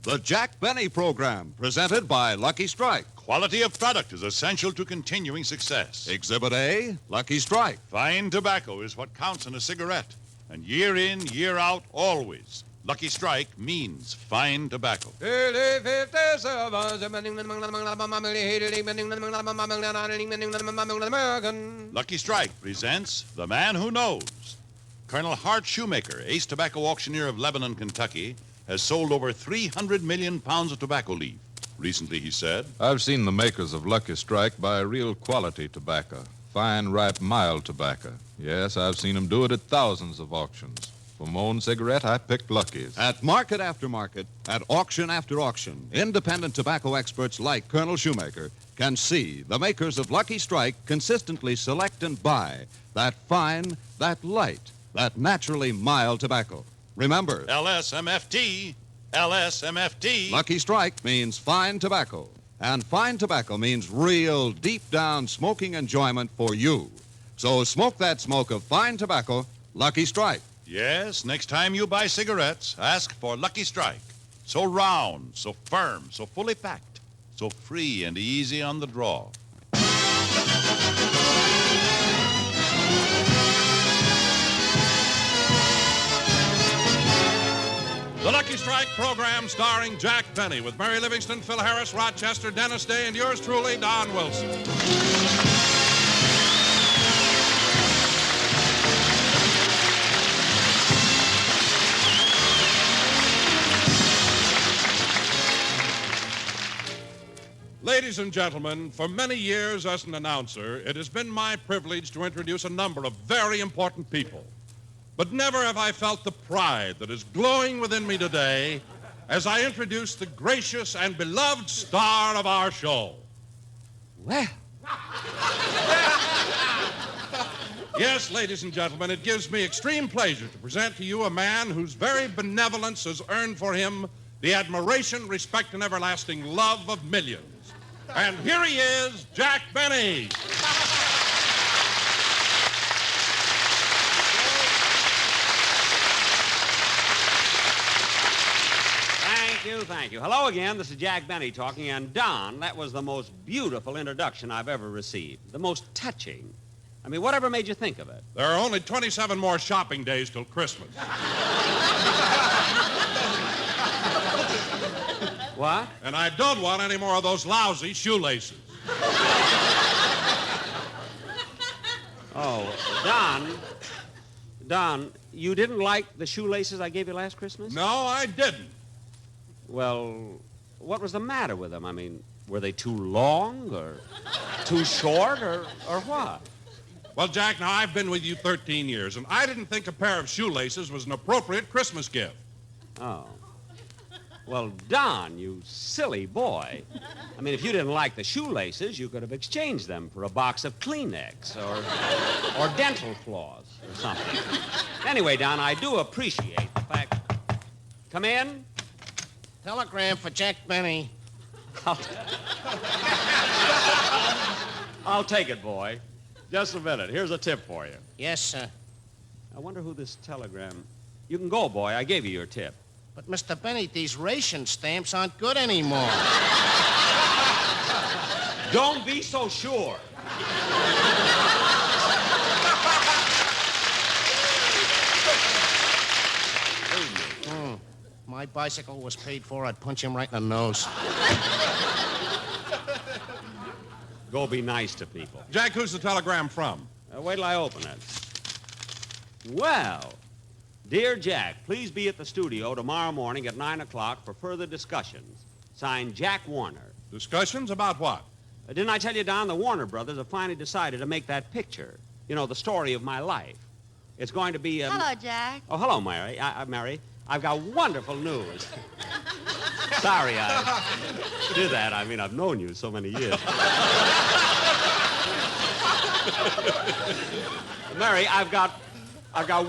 The Jack Benny Program, presented by Lucky Strike. Quality of product is essential to continuing success. Exhibit A, Lucky Strike. Fine tobacco is what counts in a cigarette. And year in, year out, always. Lucky Strike means fine tobacco. Lucky Strike presents The Man Who Knows. Colonel Hart Shoemaker, ace tobacco auctioneer of Lebanon, Kentucky, has sold over 300 million pounds of tobacco leaf. Recently, he said, I've seen the makers of Lucky Strike buy real quality tobacco, fine, ripe, mild tobacco. Yes, I've seen them do it at thousands of auctions. For my own cigarette, I picked Lucky's. At market after market, at auction after auction, independent tobacco experts like Colonel Shoemaker can see the makers of Lucky Strike consistently select and buy that fine, that light, that naturally mild tobacco. Remember, LSMFT, LSMFT. Lucky Strike means fine tobacco. And fine tobacco means real, deep-down smoking enjoyment for you. So smoke that smoke of fine tobacco, Lucky Strike. Yes, next time you buy cigarettes, ask for Lucky Strike. So round, so firm, so fully packed, so free and easy on the draw. The Lucky Strike program starring Jack Benny with Mary Livingston, Phil Harris, Rochester, Dennis Day, and yours truly, Don Wilson. Ladies and gentlemen, for many years as an announcer, it has been my privilege to introduce a number of very important people. But never have I felt the pride that is glowing within me today as I introduce the gracious and beloved star of our show. Well. Yes, ladies and gentlemen, it gives me extreme pleasure to present to you a man whose very benevolence has earned for him the admiration, respect, and everlasting love of millions. And here he is, Jack Benny. Thank you. Hello again. This is Jack Benny talking. And Don, that was the most beautiful introduction I've ever received. The most touching. I mean, whatever made you think of it? There are only 27 more shopping days till Christmas. What? And I don't want any more of those lousy shoelaces. Oh, Don, you didn't like the shoelaces I gave you last Christmas? No, I didn't. Well, what was the matter with them? I mean, were they too long or too short or what? Well, Jack, now I've been with you 13 years, and I didn't think a pair of shoelaces was an appropriate Christmas gift. Oh. Well, Don, you silly boy. I mean, if you didn't like the shoelaces, you could have exchanged them for a box of Kleenex or dental floss or something. Anyway, Don, I do appreciate the fact... Come in. Telegram for Jack Benny. I'll take it, boy. Just a minute. Here's a tip for you. Yes, sir. I wonder who this telegram... You can go, boy. I gave you your tip. But, Mr. Benny, these ration stamps aren't good anymore. Don't be so sure. My bicycle was paid for. I'd punch him right in the nose. Go be nice to people. Jack, who's the telegram from? Wait till I open it. Well, dear Jack, please be at the studio tomorrow morning at 9 o'clock for further discussions. Signed, Jack Warner. Discussions about what? Didn't I tell you, Don, the Warner brothers have finally decided to make that picture. You know, the story of my life. It's going to be... Hello, Jack. Oh, hello, Mary. Mary. I've got wonderful news. Sorry I did that. I mean, I've known you so many years. Mary, I've got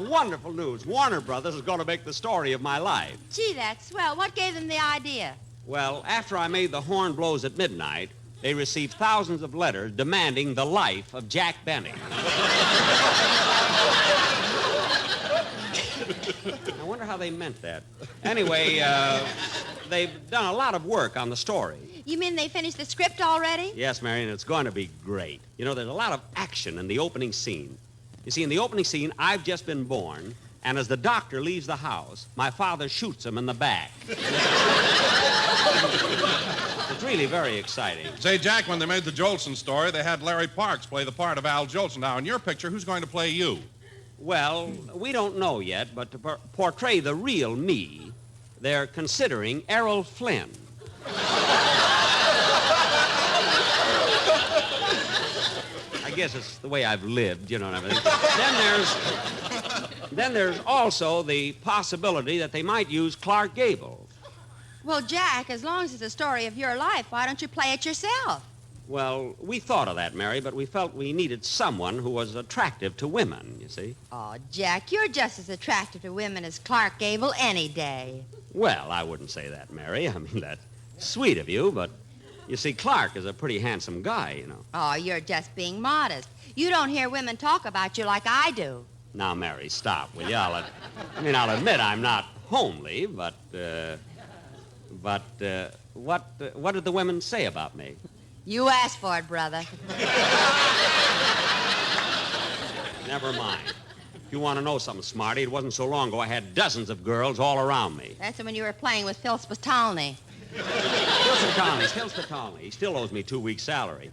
wonderful news. Warner Brothers is going to make the story of my life. Gee, that's swell. What gave them the idea? Well, after I made The Horn Blows at Midnight, they received thousands of letters demanding the life of Jack Benny. I wonder how they meant that. Anyway, they've done a lot of work on the story. You mean they finished the script already? Yes, Marion, it's going to be great. You know, there's a lot of action in the opening scene. You see, in the opening scene, I've just been born, and as the doctor leaves the house, my father shoots him in the back. It's really very exciting. Say, Jack, when they made the Jolson story, they had Larry Parks play the part of Al Jolson. Now, in your picture, who's going to play you? Well, we don't know yet, but to portray the real me, they're considering Errol Flynn. I guess it's the way I've lived, you know what I mean? Then there's also the possibility that they might use Clark Gable. Well, Jack, as long as it's a story of your life, why don't you play it yourself? Well, we thought of that, Mary, but we felt we needed someone who was attractive to women, you see. Oh, Jack, you're just as attractive to women as Clark Gable any day. Well, I wouldn't say that, Mary. I mean, that's sweet of you, but you see, Clark is a pretty handsome guy, you know. Oh, you're just being modest. You don't hear women talk about you like I do. Now, Mary, stop, will you? I'll admit I'm not homely, but what did the women say about me? You asked for it, brother. Never mind. If you want to know something, Smarty, it wasn't so long ago I had dozens of girls all around me. That's when you were playing with Phil Spitalny. Still Spitalny. He still owes me 2 weeks' salary.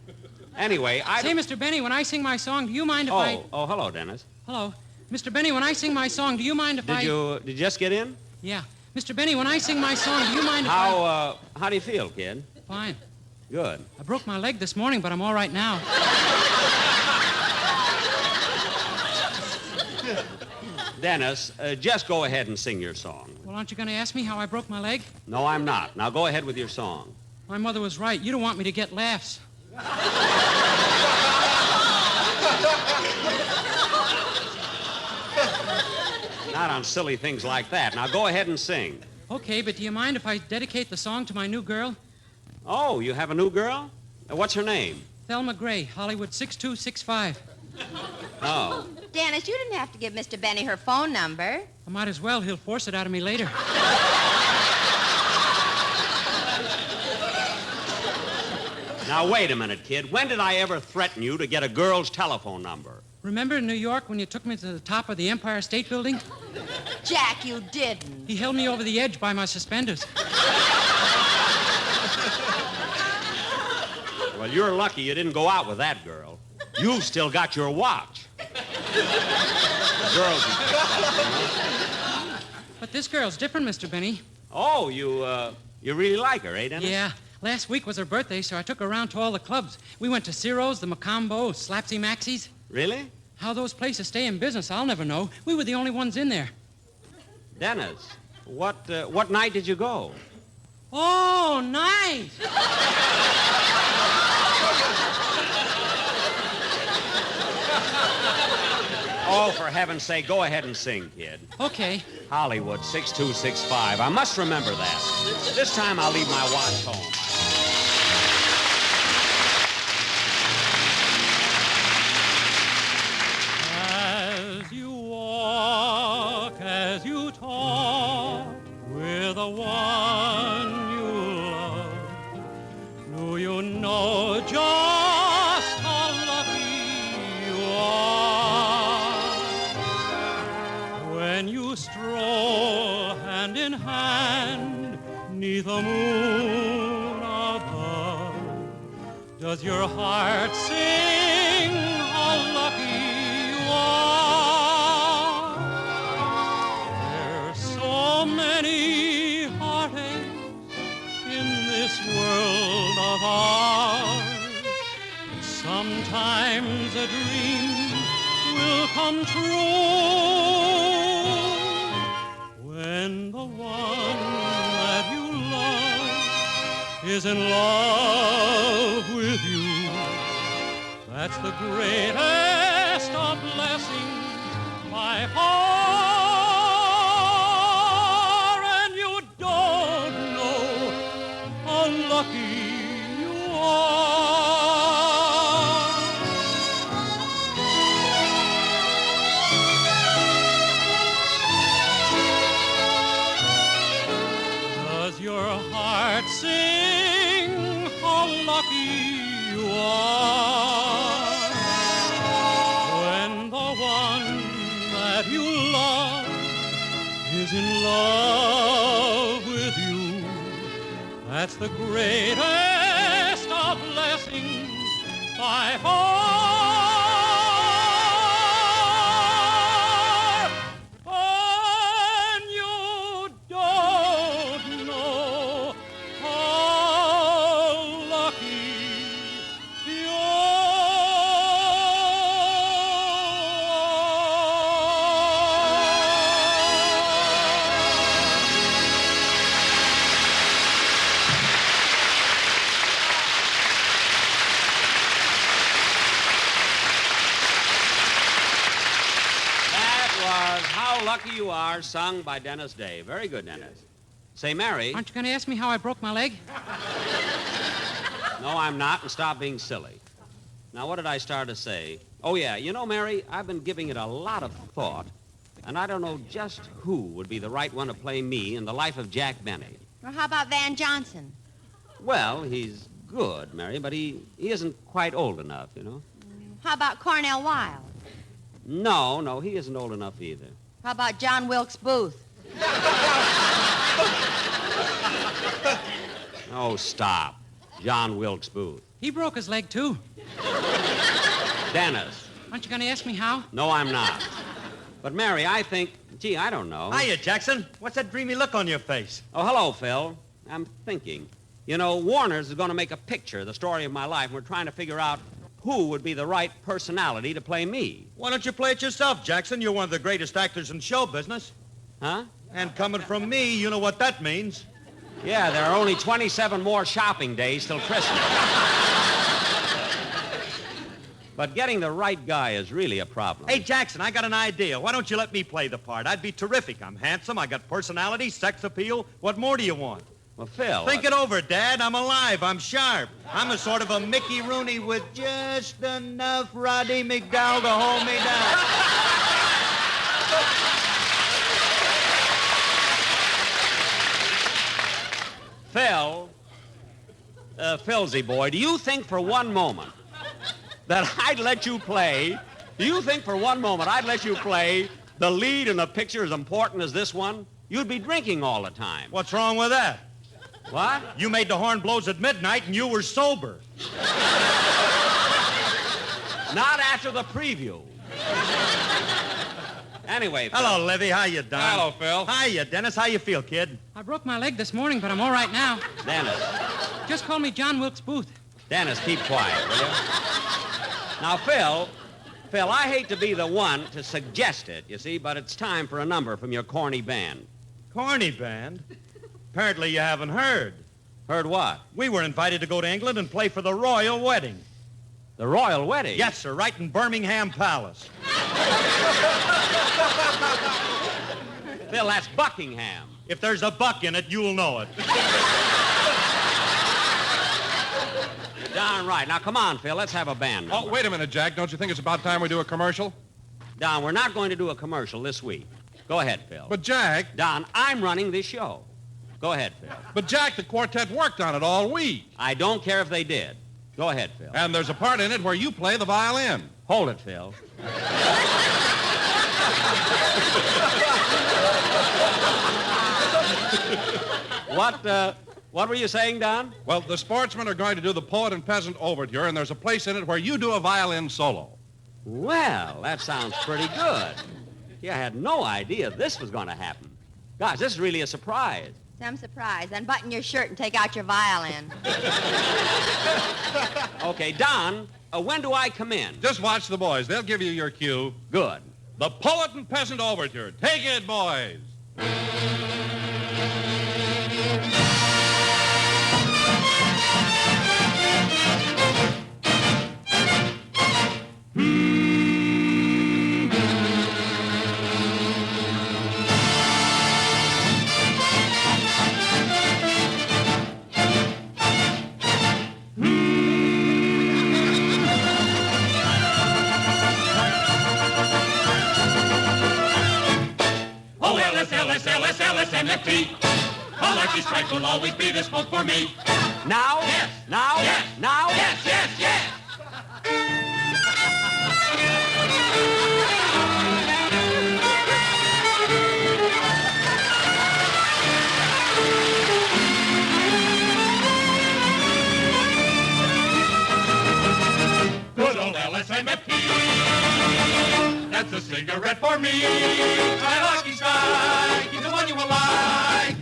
Anyway, Say, Mr. Benny, when I sing my song, do you mind if I... Oh, hello, Dennis. Hello. Mr. Benny, when I sing my song, do you mind if Did you just get in? Yeah. Mr. Benny, when I sing my song, do you mind if I... How do you feel, kid? Fine. Good. I broke my leg this morning, but I'm all right now. Dennis, just go ahead and sing your song. Well, aren't you going to ask me how I broke my leg? No, I'm not. Now go ahead with your song. My mother was right. You don't want me to get laughs. Not on silly things like that. Now go ahead and sing. Okay, but do you mind if I dedicate the song to my new girl? Oh, you have a new girl? What's her name? Thelma Gray, Hollywood 6265. Oh. Dennis, you didn't have to give Mr. Benny her phone number. I might as well. He'll force it out of me later. Now, wait a minute, kid. When did I ever threaten you to get a girl's telephone number? Remember in New York when you took me to the top of the Empire State Building? Jack, you didn't. He held me over the edge by my suspenders. Well, you're lucky you didn't go out with that girl. You've still got your watch. Girls you picked up, you know? But this girl's different, Mr. Benny. Oh, you really like her, eh, Dennis? Yeah. Last week was her birthday, so I took her around to all the clubs. We went to Ciro's, the Macombo, Slapsy Maxie's. Really? How those places stay in business, I'll never know. We were the only ones in there. Dennis, what night did you go? Oh, nice! Oh, for heaven's sake, go ahead and sing, kid. Okay. Hollywood 6265. I must remember that. This time I'll leave my watch home. As you walk, as you talk with the one you love, do you know just how lucky you are when you stroll hand in hand 'neath the moon above? Does your heart sing how lucky you are? There's so many heartaches in this world of ours. Sometimes a dream will come true when the one that you love is in love with you. That's the greatest of blessings by far, and you don't know how lucky you are. Does your your heart sing how lucky you are when the one that you love is in love with you. That's the greatest of blessings by far. And you don't know how lucky you That was How Lucky You Are, sung by Dennis Day. Very good, Dennis. Say, Mary. Aren't you going to ask me how I broke my leg? No, I'm not, and stop being silly. Now, what did I start to say? Oh, yeah, you know, Mary, I've been giving it a lot of thought, and I don't know just who would be the right one to play me in The Life of Jack Benny. Or how about Van Johnson? Well, he's good, Mary, but he isn't quite old enough, you know. How about Cornell Wilde? No, he isn't old enough either. How about John Wilkes Booth? Oh, stop. John Wilkes Booth. He broke his leg, too. Dennis. Aren't you going to ask me how? No, I'm not. But, Mary, I think, I don't know. Hiya, Jackson. What's that dreamy look on your face? Oh, hello, Phil. I'm thinking. You know, Warner's is going to make a picture, the story of my life, and we're trying to figure out who would be the right personality to play me. Why don't you play it yourself, Jackson? You're one of the greatest actors in show business. Huh? And coming from me, you know what that means. Yeah, there are only 27 more shopping days till Christmas. But getting the right guy is really a problem. Hey, Jackson, I got an idea. Why don't you let me play the part? I'd be terrific. I'm handsome. I got personality, sex appeal. What more do you want? Well, Phil... Think it over, Dad. I'm alive. I'm sharp. I'm a sort of a Mickey Rooney with just enough Roddy McDowell to hold me down. Phil, Philsy boy, do you think for one moment that I'd let you play, the lead in a picture as important as this one? You'd be drinking all the time. What's wrong with that? What? You made the horn blows at midnight and you were sober. Not after the preview. Anyway, Phil. Hello, Livy. How you, Don? Hello, Phil. Hiya, Dennis. How you feel, kid? I broke my leg this morning, but I'm all right now. Dennis. Just call me John Wilkes Booth. Dennis, keep quiet, will you? Now, Phil, I hate to be the one to suggest it, you see, but it's time for a number from your corny band. Corny band? Apparently you haven't heard. Heard what? We were invited to go to England and play for the royal wedding. The royal wedding? Yes, sir, right in Birmingham Palace. Phil, that's Buckingham. If there's a buck in it, you'll know it. You're darn right. Now, come on, Phil, let's have a band number. Oh, wait a minute, Jack. Don't you think it's about time we do a commercial? Don, we're not going to do a commercial this week. Go ahead, Phil. But, Jack... Don, I'm running this show. Go ahead, Phil. But, Jack, the quartet worked on it all week. I don't care if they did. Go ahead, Phil. And there's a part in it where you play the violin. Hold it, Phil. What were you saying, Don? Well, the Sportsmen are going to do the Poet and Peasant Overture, and there's a place in it where you do a violin solo. Well, that sounds pretty good. Yeah, I had no idea this was going to happen. Gosh, this is really a surprise. Some surprise. Unbutton your shirt and take out your violin. Okay, Don, when do I come in? Just watch the boys. They'll give you your cue. Good. The Poet and Peasant Overture. Take it, boys. Oh, Ellis, Ellis, Ellis, Ellis, lucky strike will always be the smoke for me. Now? Yes. Now? Yes. Now? Yes, yes, yes. Good old LSMFT. That's a cigarette for me. My lucky strike is the one you will like.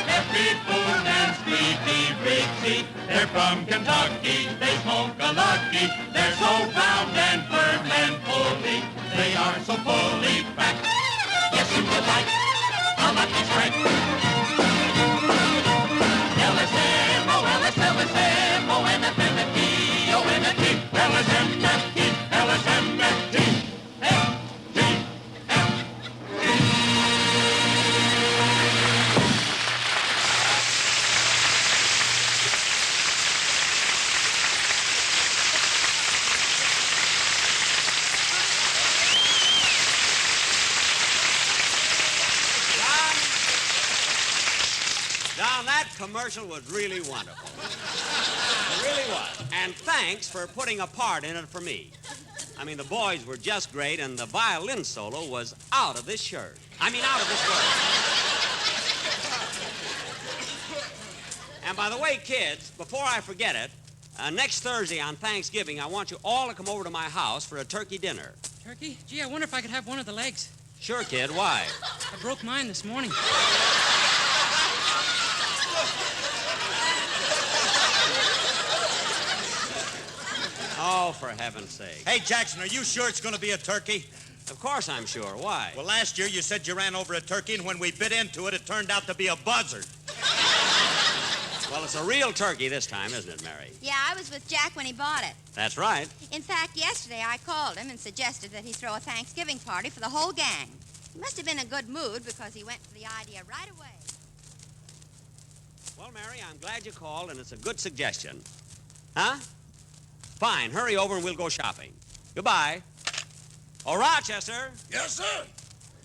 Happy Food and Squeaky Brixie, they're from Kentucky. They smoke a lucky. They're so round and firm and fully. They are so fully packed. Yes, you would like a lucky strike. LSM, oh, LSM, oh, MFMFT, oh, MFT, LSMFT, LSMFT, Don, that commercial was really wonderful. It really was. And thanks for putting a part in it for me. I mean, the boys were just great, and the violin solo was out of this shirt. I mean, out of this world. And by the way, kids, before I forget it, next Thursday on Thanksgiving, I want you all to come over to my house for a turkey dinner. Turkey? Gee, I wonder if I could have one of the legs. Sure, kid. Why? I broke mine this morning. Oh, for heaven's sake. Hey, Jackson, are you sure it's going to be a turkey? Of course I'm sure. Why? Well, last year you said you ran over a turkey, and when we bit into it, it turned out to be a buzzard. Well, it's a real turkey this time, isn't it, Mary? Yeah, I was with Jack when he bought it. That's right. In fact, yesterday I called him and suggested that he throw a Thanksgiving party for the whole gang. He must have been in a good mood because he went for the idea right away. Well, Mary, I'm glad you called, and it's a good suggestion. Huh? Fine. Hurry over and we'll go shopping. Goodbye. Oh, Rochester. Yes, sir.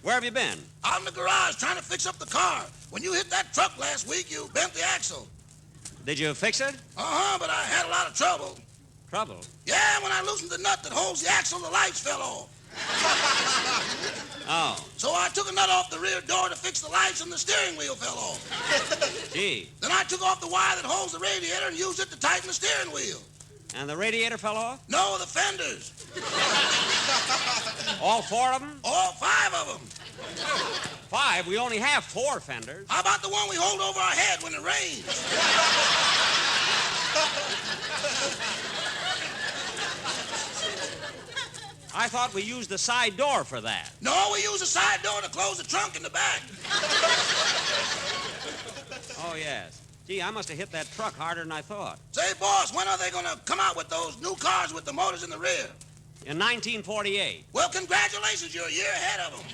Where have you been? Out in the garage trying to fix up the car. When you hit that truck last week, you bent the axle. Did you fix it? Uh-huh, but I had a lot of trouble. Trouble? Yeah, when I loosened the nut that holds the axle, the lights fell off. Oh. So I took a nut off the rear door to fix the lights, and the steering wheel fell off. Gee. Then I took off the wire that holds the radiator and used it to tighten the steering wheel. And the radiator fell off? No, the fenders. All four of them? All 5 of them. 5? We only have 4 fenders. How about the one we hold over our head when it rains? I thought we used the side door for that. No, we use the side door to close the trunk in the back. Oh, yes. Gee, I must have hit that truck harder than I thought. Say, boss, when are they going to come out with those new cars with the motors in the rear? In 1948. Well, congratulations, you're a year ahead of them.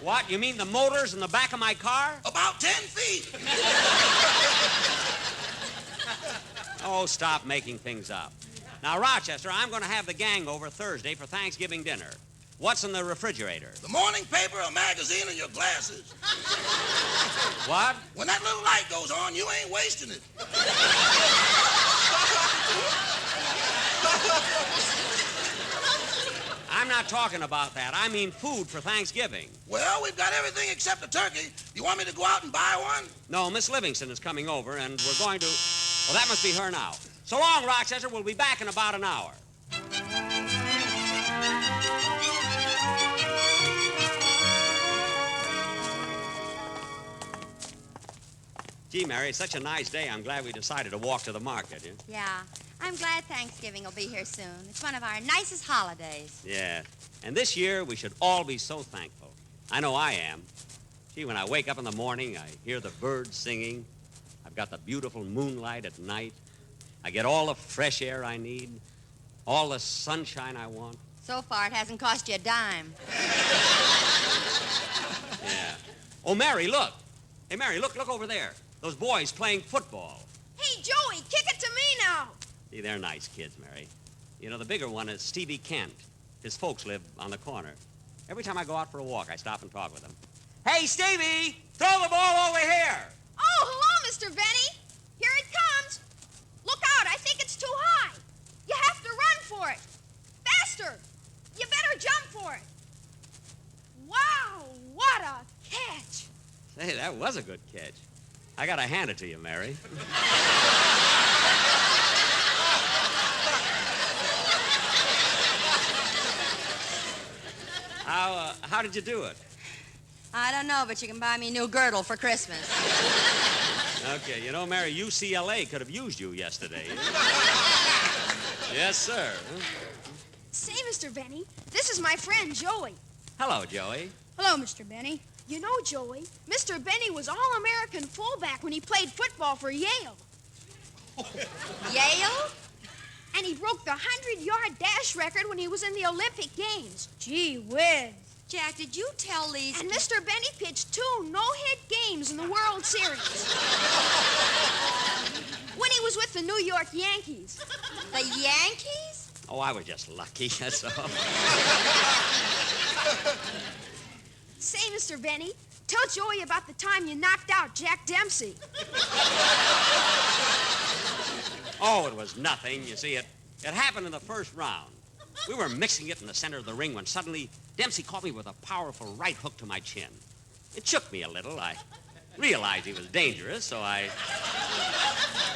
What? You mean the motors in the back of my car? About 10 feet. Oh, stop making things up. Now, Rochester, I'm going to have the gang over Thursday for Thanksgiving dinner. What's in the refrigerator? The morning paper, a magazine, and your glasses. What? When that little light goes on, you ain't wasting it. I'm not talking about that. I mean food for Thanksgiving. Well, we've got everything except a turkey. You want me to go out and buy one? No, Miss Livingston is coming over, and we're going to... Well, that must be her now. So long, Rochester. We'll be back in about an hour. Gee, Mary, it's such a nice day. I'm glad we decided to walk to the market. Yeah, I'm glad Thanksgiving will be here soon. It's one of our nicest holidays. Yeah. And this year, we should all be so thankful. I know I am. Gee, when I wake up in the morning, I hear the birds singing. I've got the beautiful moonlight at night. I get all the fresh air I need, all the sunshine I want. So far, it hasn't cost you a dime. Yeah. Oh, Mary, look. Hey, Mary, look over there. Those boys playing football. Hey, Joey, kick it to me now. See, they're nice kids, Mary. You know, the bigger one is Stevie Kent. His folks live on the corner. Every time I go out for a walk, I stop and talk with him. Hey, Stevie, throw the ball over here. Oh, hello, Mr. Benny. Here it comes. Look out, I think it's too high. You have to run for it. Faster. You better jump for it. Wow, what a catch. Say, that was a good catch. I gotta hand it to you, Mary. How did you do it? I don't know, but you can buy me a new girdle for Christmas. Okay, you know, Mary, UCLA could have used you yesterday. Yes, sir. Say, Mr. Benny, this is my friend Joey. Hello, Joey. Hello, Mr. Benny. You know, Joey, Mr. Benny was All-American fullback when he played football for Yale. Yale? And he broke the 100-yard dash record when he was in the Olympic Games. Gee whiz. Jack, did you tell these... And Mr. Benny pitched 2 no-hit games in the World Series. When he was with the New York Yankees. The Yankees? Oh, I was just lucky, that's all. Say, Mr. Benny, tell Joey about the time you knocked out Jack Dempsey. Oh, it was nothing. You see, it happened in the first round. We were mixing it in the center of the ring when suddenly Dempsey caught me with a powerful right hook to my chin. It shook me a little. I realized he was dangerous, so I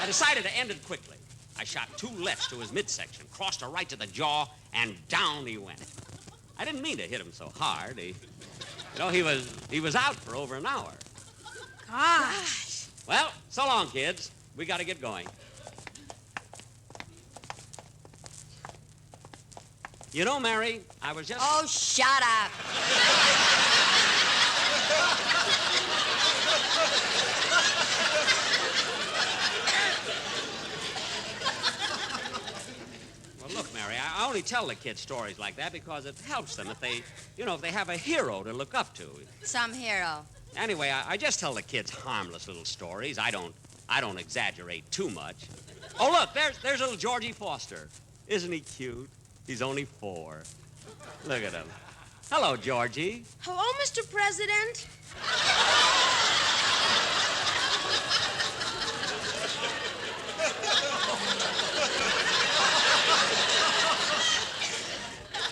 decided to end it quickly. I shot 2 lefts to his midsection, crossed a right to the jaw, and down he went. I didn't mean to hit him so hard. He was out for over an hour. Gosh. Well, so long, kids. We got to get going. You know, Mary, I was just... Oh, shut up. Well, look, Mary, I only tell the kids stories like that because it helps them if they have a hero to look up to. Some hero. Anyway, I just tell the kids harmless little stories. I don't exaggerate too much. Oh, look, there's little Georgie Foster. Isn't he cute? He's only 4. Look at him. Hello, Georgie. Hello, Mr. President.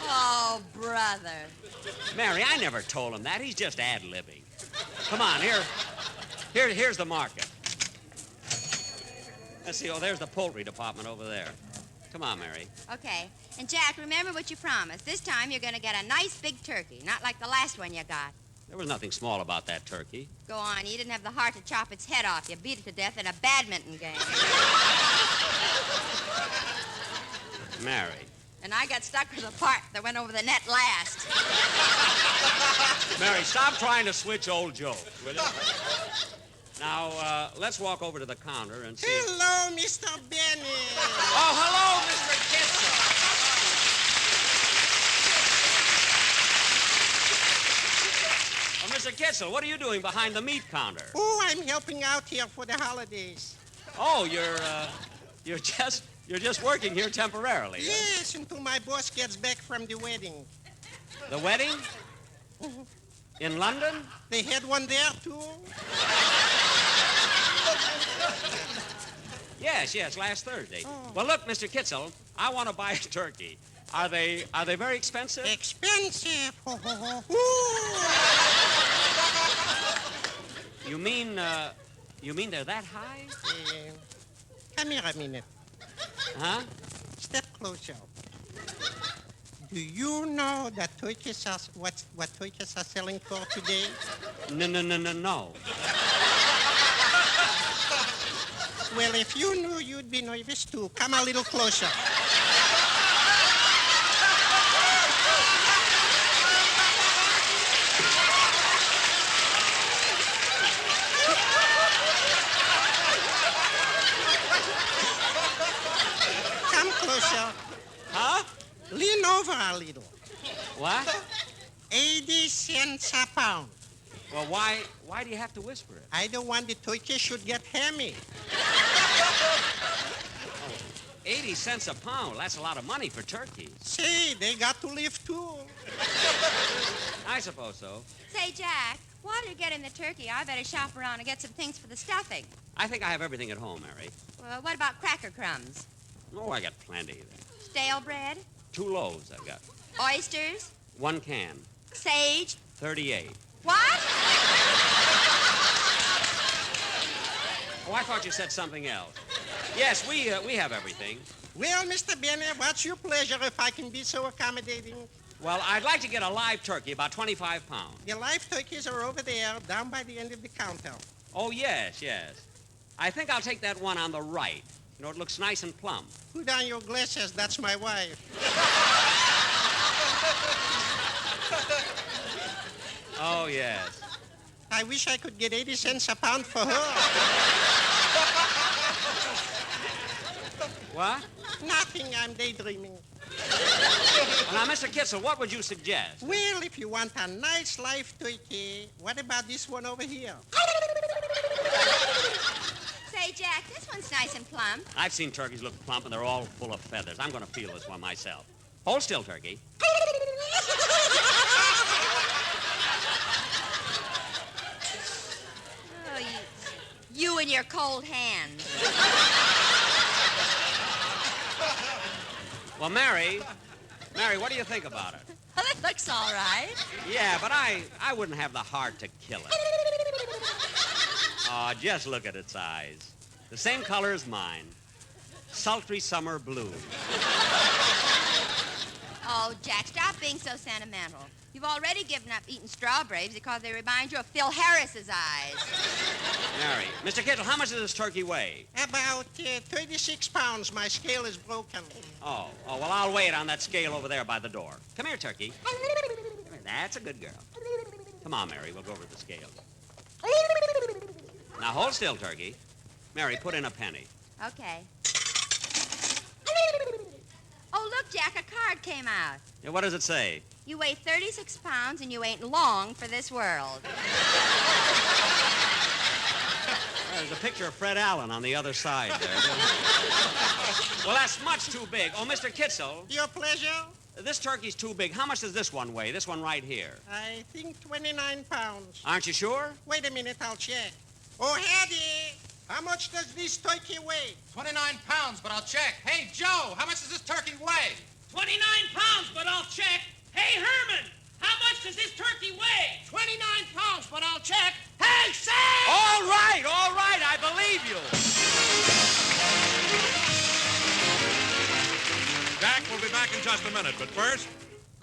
Oh, brother. Mary, I never told him that. He's just ad-libbing. Come on, here's the market. Let's see. Oh, there's the poultry department over there. Come on, Mary. Okay. And, Jack, remember what you promised. This time you're going to get a nice big turkey, not like the last one you got. There was nothing small about that turkey. Go on. You didn't have the heart to chop its head off. You beat it to death in a badminton game. Mary. And I got stuck with the part that went over the net last. Mary, stop trying to switch old jokes, will you? Now, let's walk over to the counter and see... Hello, Mr. Benny. Oh, hello, Mr. Kitzel. Oh, Mr. Kitzel, what are you doing behind the meat counter? Oh, I'm helping out here for the holidays. Oh, you're just working here temporarily. Huh? Yes, until my boss gets back from the wedding. The wedding? In London? They had one there, too? Yes, last Thursday. Oh. Well, look, Mr. Kitzel, I want to buy a turkey. Are they very expensive? Expensive. You mean they're that high? Come here a minute. Huh? Step closer. Do you know that turkeys are what turkeys are selling for today? No. Well, if you knew, you'd be nervous too. Come a little closer. Come closer. Huh? Lean over a little. What? 80 cents a pound. Well, why do you have to whisper it? I don't want the turkey should get hammy. 80 cents a pound. That's a lot of money for turkeys. Say, they got to live too. I suppose so. Say, Jack, while you're getting the turkey, I better shop around and get some things for the stuffing. I think I have everything at home, Mary. Well, what about cracker crumbs? Oh, I got plenty. Stale bread? 2 loaves I've got. Oysters? 1 can. Sage? 38. What? Oh, I thought you said something else. Yes, we have everything. Well, Mr. Bennett, what's your pleasure if I can be so accommodating? Well, I'd like to get a live turkey, about 25 pounds. The live turkeys are over there, down by the end of the counter. Oh, yes. I think I'll take that one on the right. You know, it looks nice and plump. Put down your glasses, that's my wife. Oh, yes. I wish I could get 80 cents a pound for her. What? Nothing, I'm daydreaming. Well, now, Mr. Kitzel, what would you suggest? Well, if you want a nice live turkey, what about this one over here? Say, Jack, this one's nice and plump. I've seen turkeys look plump, and they're all full of feathers. I'm going to feel this one myself. Hold still, turkey. Oh, you and your cold hands. Well, Mary, what do you think about it? Well, it looks all right. Yeah, but I wouldn't have the heart to kill it. Oh, just look at its eyes. The same color as mine. Sultry summer blue. Oh, Jack, stop being so sentimental. You've already given up eating strawberries because they remind you of Phil Harris's eyes. Mary, Mr. Kittle, how much does this turkey weigh? About 36 pounds. My scale is broken. Oh, well, I'll weigh it on that scale over there by the door. Come here, turkey. Come here. That's a good girl. Come on, Mary, we'll go over the scale. Now, hold still, turkey. Mary, put in a penny. Okay. Oh, look, Jack, a card came out. Yeah, what does it say? You weigh 36 pounds and you ain't long for this world. There's a picture of Fred Allen on the other side there. Well, that's much too big. Oh, Mr. Kitzel. Your pleasure? This turkey's too big. How much does this one weigh? This one right here. I think 29 pounds. Aren't you sure? Wait a minute, I'll check. Oh, Hattie, how much does this turkey weigh? 29 pounds, but I'll check. Hey, Joe, how much does this turkey weigh? 29 pounds, but I'll check. Hey, Herman, how much does this turkey weigh? 29 pounds, but I'll check. Hey, Sam! All right, I believe you. Jack will be back in just a minute, but first...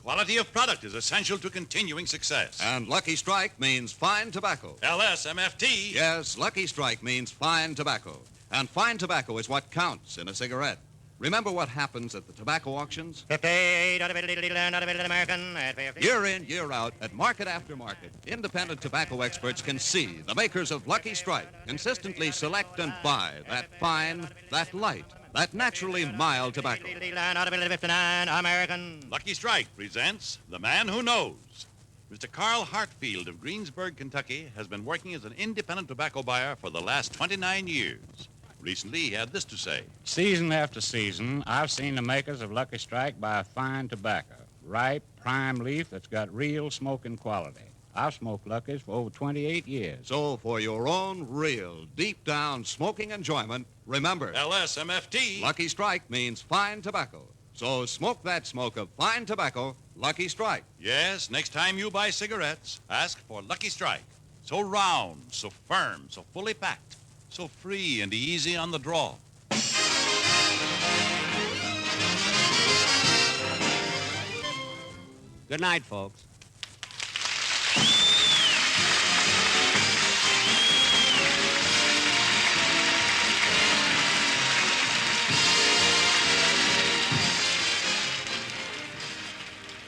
Quality of product is essential to continuing success. And Lucky Strike means fine tobacco. LSMFT. Yes, Lucky Strike means fine tobacco. And fine tobacco is what counts in a cigarette. Remember what happens at the tobacco auctions? Year in, year out, at market after market, independent tobacco experts can see the makers of Lucky Strike consistently select and buy that fine, that light, that naturally mild tobacco. Lucky Strike presents The Man Who Knows. Mr. Carl Hartfield of Greensburg, Kentucky, has been working as an independent tobacco buyer for the last 29 years. Recently, he had this to say. Season after season, I've seen the makers of Lucky Strike buy fine tobacco, ripe, prime leaf that's got real smoking quality. I've smoked Lucky's for over 28 years. So for your own real, deep-down smoking enjoyment, remember... LSMFT. Lucky Strike means fine tobacco. So smoke that smoke of fine tobacco, Lucky Strike. Yes, next time you buy cigarettes, ask for Lucky Strike. So round, so firm, so fully packed, so free and easy on the draw. Good night, folks.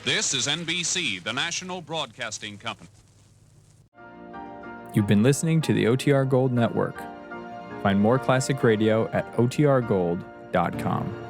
This is NBC, the national broadcasting company. You've been listening to the OTR Gold Network. Find more classic radio at otrgold.com.